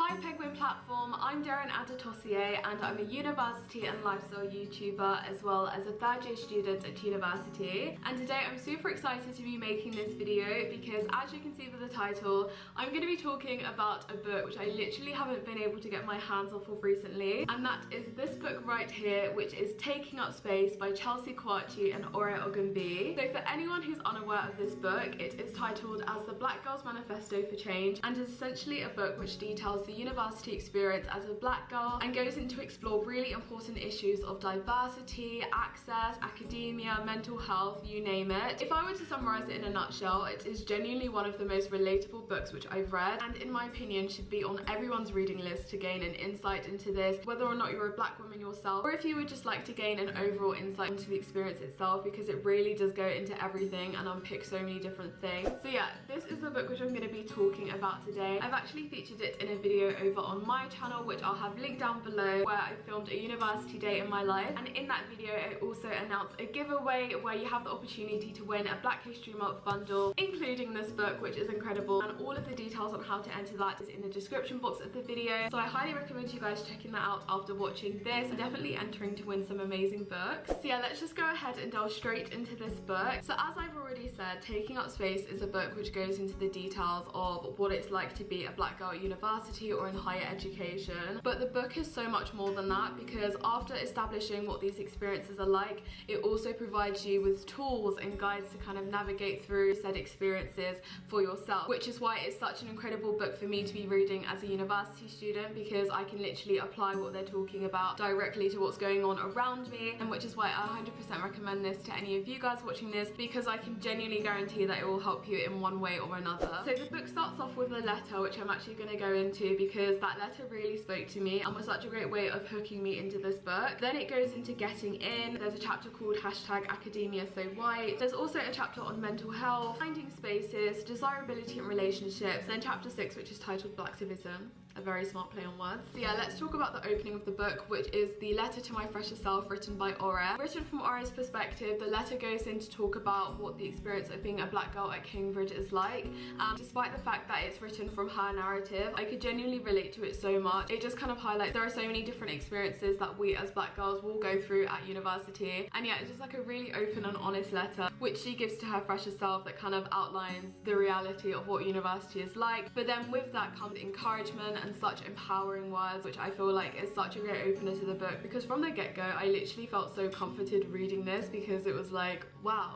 Hi Penguin platform, I'm Derin Adetosoye and I'm a university and lifestyle YouTuber as well as a third year student at university. And today I'm super excited to be making this video because, as you can see from the title, I'm going to be talking about a book which I literally haven't been able to get my hands off of recently, and that is this book right here, which is Taking Up Space by Kwakye and Ogunbiyi. So for anyone who's unaware of this book, it is titled as the Black Girl's Manifesto for Change and is essentially a book which details the university experience as a black girl and goes into explore really important issues of diversity, access, academia, mental health, you name it. If I were to summarize it in a nutshell, it is genuinely one of the most relatable books which I've read, and in my opinion should be on everyone's reading list to gain an insight into this, whether or not you're a black woman yourself or if you would just like to gain an overall insight into the experience itself, because it really does go into everything and unpick so many different things. So yeah, this is the book which I'm going to be talking about today. I've actually featured it in a video over on my channel, which I'll have linked down below, where I filmed a university day in my life, and in that video I also announced a giveaway where you have the opportunity to win a Black History Month bundle including this book, which is incredible, and all of the details on how to enter that is in the description box of the video. So I highly recommend you guys checking that out after watching this and definitely entering to win some amazing books. So yeah, let's just go ahead and delve straight into this book. So as I've already said, Taking Up Space is a book which goes into the details of what it's like to be a black girl at university or in higher education, but the book is so much more than that, because after establishing what these experiences are like, it also provides you with tools and guides to kind of navigate through said experiences for yourself, which is why it's such an incredible book for me to be reading as a university student, because I can literally apply what they're talking about directly to what's going on around me, and which is why I 100% recommend this to any of you guys watching this, because I can genuinely guarantee that it will help you in one way or another. So the book starts off with a letter, which I'm actually going to go into because that letter really spoke to me and was such a great way of hooking me into this book. Then it goes into getting in. There's a chapter called #AcademiaSoWhite. There's also a chapter on mental health, finding spaces, desirability in relationships, then chapter 6, which is titled Blacktivism. A very smart play on words. So yeah, let's talk about the opening of the book, which is the letter to my fresher self, written by Ore. Written from Ore's perspective, the letter goes in to talk about what the experience of being a black girl at Cambridge is like. Despite the fact that it's written from her narrative, I could genuinely relate to it so much. It just kind of highlights there are so many different experiences that we as black girls will go through at university, and yeah, it's just like a really open and honest letter which she gives to her fresher self that kind of outlines the reality of what university is like. But then with that comes encouragement and such empowering words, which I feel like is such a great opener to the book, because from the get-go I literally felt so comforted reading this, because it was like, wow,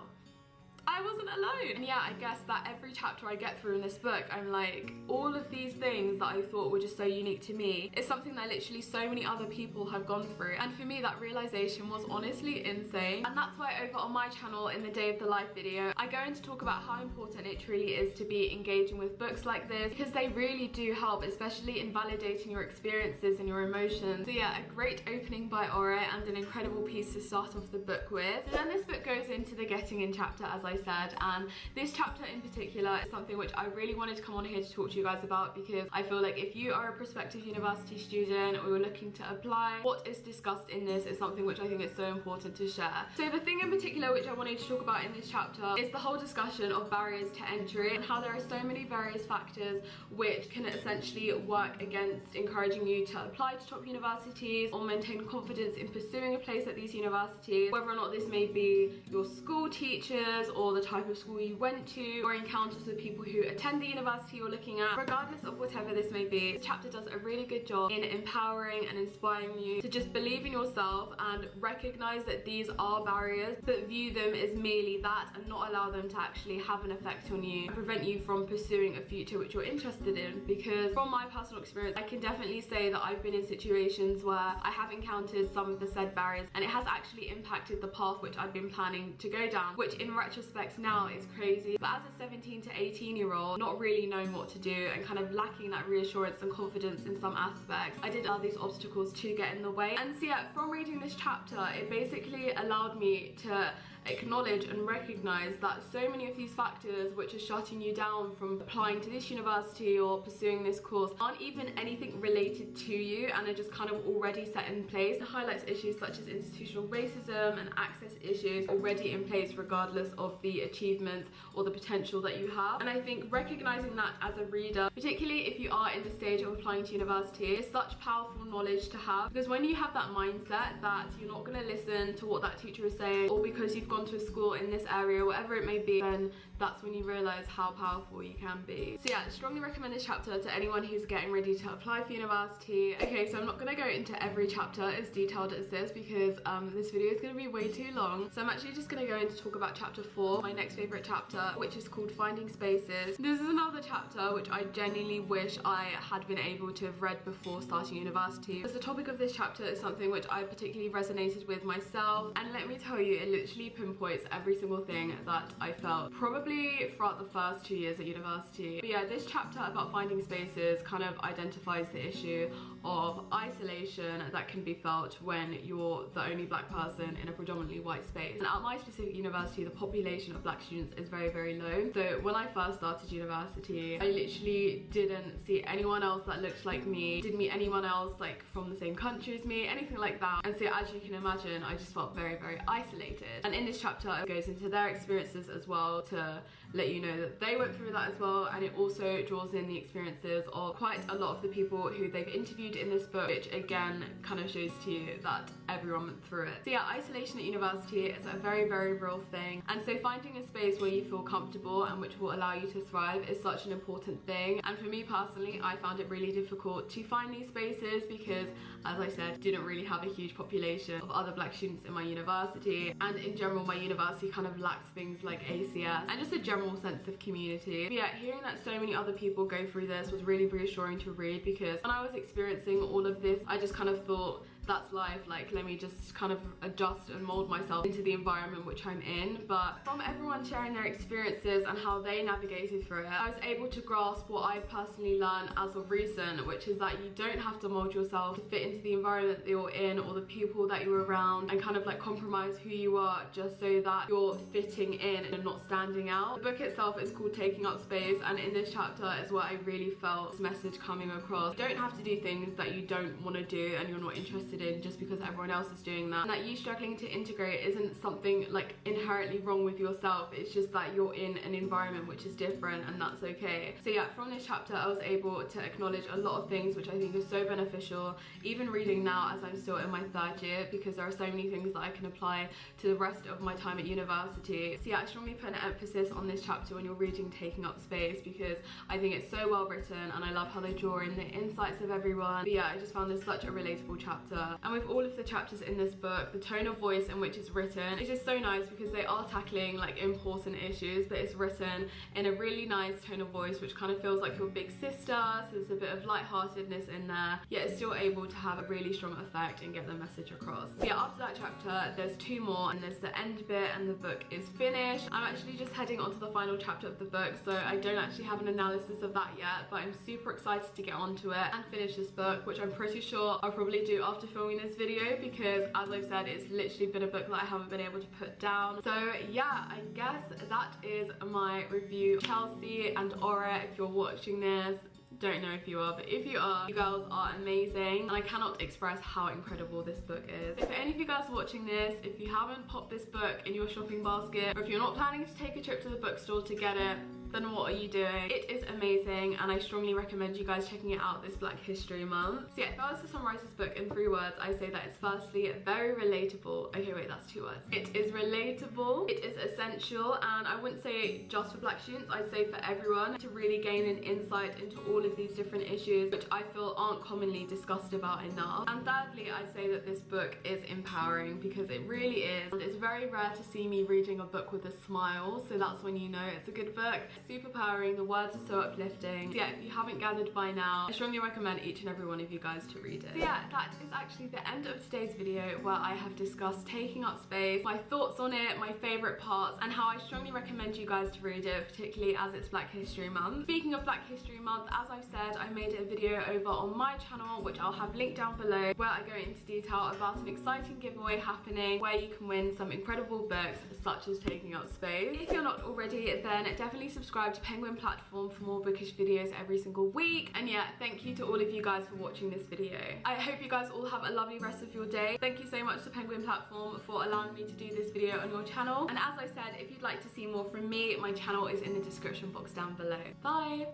I wasn't alone. And yeah, I guess that every chapter I get through in this book, I'm like, all of these things that I thought were just so unique to me is something that literally so many other people have gone through. And for me, that realization was honestly insane. And that's why over on my channel in the Day of the Life video, I go in to talk about how important it truly is to be engaging with books like this, because they really do help, especially in validating your experiences and your emotions. So yeah, a great opening by Ore and an incredible piece to start off the book with. And then this book goes into the getting in chapter, as I said, and this chapter in particular is something which I really wanted to come on here to talk to you guys about, because I feel like if you are a prospective university student or you're looking to apply, what is discussed in this is something which I think is so important to share. So the thing in particular which I wanted to talk about in this chapter is the whole discussion of barriers to entry, and how there are so many various factors which can essentially work against encouraging you to apply to top universities or maintain confidence in pursuing a place at these universities, whether or not this may be your school teachers or the type of school you went to, or encounters with people who attend the university you're looking at. Regardless of whatever this may be, this chapter does a really good job in empowering and inspiring you to just believe in yourself and recognize that these are barriers, but view them as merely that and not allow them to actually have an effect on you and prevent you from pursuing a future which you're interested in. Because from my personal experience, I can definitely say that I've been in situations where I have encountered some of the said barriers, and it has actually impacted the path which I've been planning to go down, which in retrospect now is crazy. But as a 17 to 18-year-old, not really knowing what to do and kind of lacking that reassurance and confidence in some aspects, I did allow these obstacles to get in the way. And so yeah, from reading this chapter, it basically allowed me to acknowledge and recognize that so many of these factors which are shutting you down from applying to this university or pursuing this course aren't even anything related to you and are just kind of already set in place. It highlights issues such as institutional racism and access issues already in place regardless of the achievements or the potential that you have. And I think recognizing that as a reader, particularly if you are in the stage of applying to university, is such powerful knowledge to have, because when you have that mindset that you're not going to listen to what that teacher is saying, or because you've gone to a school in this area, whatever it may be, then that's when you realize how powerful you can be. So yeah, I strongly recommend this chapter to anyone who's getting ready to apply for university. Okay, so I'm not going to go into every chapter as detailed as this because this video is going to be way too long. So I'm actually just going to go in to talk about chapter 4, my next favourite chapter, which is called Finding Spaces. This is another chapter which I genuinely wish I had been able to have read before starting university, because the topic of this chapter is something which I particularly resonated with myself, and let me tell you, it literally pinpoints every single thing that I felt probably throughout the first 2 years at university. But yeah, this chapter about finding spaces kind of identifies the issue of isolation that can be felt when you're the only black person in a predominantly white space. And at my specific university, the population of black students is very, very low. So when I first started university, I literally didn't see anyone else that looked like me, didn't meet anyone else like from the same country as me, anything like that. And so as you can imagine, I just felt very, very isolated. And in this chapter, it goes into their experiences as well to let you know that they went through that as well, and it also draws in the experiences of quite a lot of the people who they've interviewed in this book, which again kind of shows to you that everyone went through it. So yeah, isolation at university is a very, very real thing, and so finding a space where you feel comfortable and which will allow you to thrive is such an important thing. And for me personally, I found it really difficult to find these spaces because, as I said, didn't really have a huge population of other black students in my university, and in general my university kind of lacked things like ACS and just a general sense of community. But yeah, hearing that so many other people go through this was really reassuring to read, because when I was experiencing all of this, I just kind of thought, that's life, like let me just kind of adjust and mold myself into the environment which I'm in. But from everyone sharing their experiences and how they navigated through it, I was able to grasp what I've personally learned as of recent, which is that you don't have to mold yourself to fit into the environment that you're in or the people that you're around, and kind of like compromise who you are just so that you're fitting in and not standing out. The book itself is called Taking Up Space, and in this chapter is what I really felt this message coming across. You don't have to do things that you don't want to do and you're not interested in just because everyone else is doing that, and that you struggling to integrate isn't something like inherently wrong with yourself. It's just that you're in an environment which is different, and that's okay. So yeah, from this chapter I was able to acknowledge a lot of things which I think are so beneficial, even reading now as I'm still in my 3rd year, because there are so many things that I can apply to the rest of my time at university. So yeah, I strongly put an emphasis on this chapter when you're reading Taking Up Space, because I think it's so well written and I love how they draw in the insights of everyone. But yeah, I just found this such a relatable chapter. And with all of the chapters in this book, the tone of voice in which it's written is just so nice, because they are tackling like important issues, but it's written in a really nice tone of voice which kind of feels like your big sister, so there's a bit of lightheartedness in there, yet it's still able to have a really strong effect and get the message across. So yeah, after that chapter there's 2 more, and there's the end bit and the book is finished. I'm actually just heading on to the final chapter of the book, so I don't actually have an analysis of that yet, but I'm super excited to get onto it and finish this book, which I'm pretty sure I'll probably do after filming this video, because as I've said, it's literally been a book that I haven't been able to put down. So yeah, I guess that is my review. Chelsea and Aura, if you're watching this, don't know if you are, but if you are, you girls are amazing, and I cannot express how incredible this book is. So for any of you guys watching this, if you haven't popped this book in your shopping basket, or if you're not planning to take a trip to the bookstore to get it, then what are you doing? It is amazing, and I strongly recommend you guys checking it out this Black History Month. So yeah, if I was to summarize this book in 3 words, I say that it's firstly very relatable. Okay, wait, that's 2 words. It is relatable, it is essential, and I wouldn't say just for black students, I'd say for everyone, to really gain an insight into all of these different issues which I feel aren't commonly discussed about enough. And thirdly, I'd say that this book is empowering, because it really is. And it's very rare to see me reading a book with a smile, so that's when you know it's a good book. it's super powering, the words are so uplifting. So yeah, if you haven't gathered by now, I strongly recommend each and every one of you guys to read it. So yeah, that is actually the end of today's video, where I have discussed Taking Up Space, my thoughts on it, my favourite parts, and how I strongly recommend you guys to read it, particularly as it's Black History Month. Speaking of Black History Month, as I've said, I made a video over on my channel, which I'll have linked down below, where I go into detail about an exciting giveaway happening where you can win some incredible books such as Taking Up Space. If you're not already, then definitely subscribe to Penguin Platform for more bookish videos every single week. And yeah, thank you to all of you guys for watching this video. I hope you guys all have a lovely rest of your day. Thank you so much to Penguin Platform for allowing me to do this video on your channel. And as I said, if you'd like to see more from me, my channel is in the description box down below. Bye!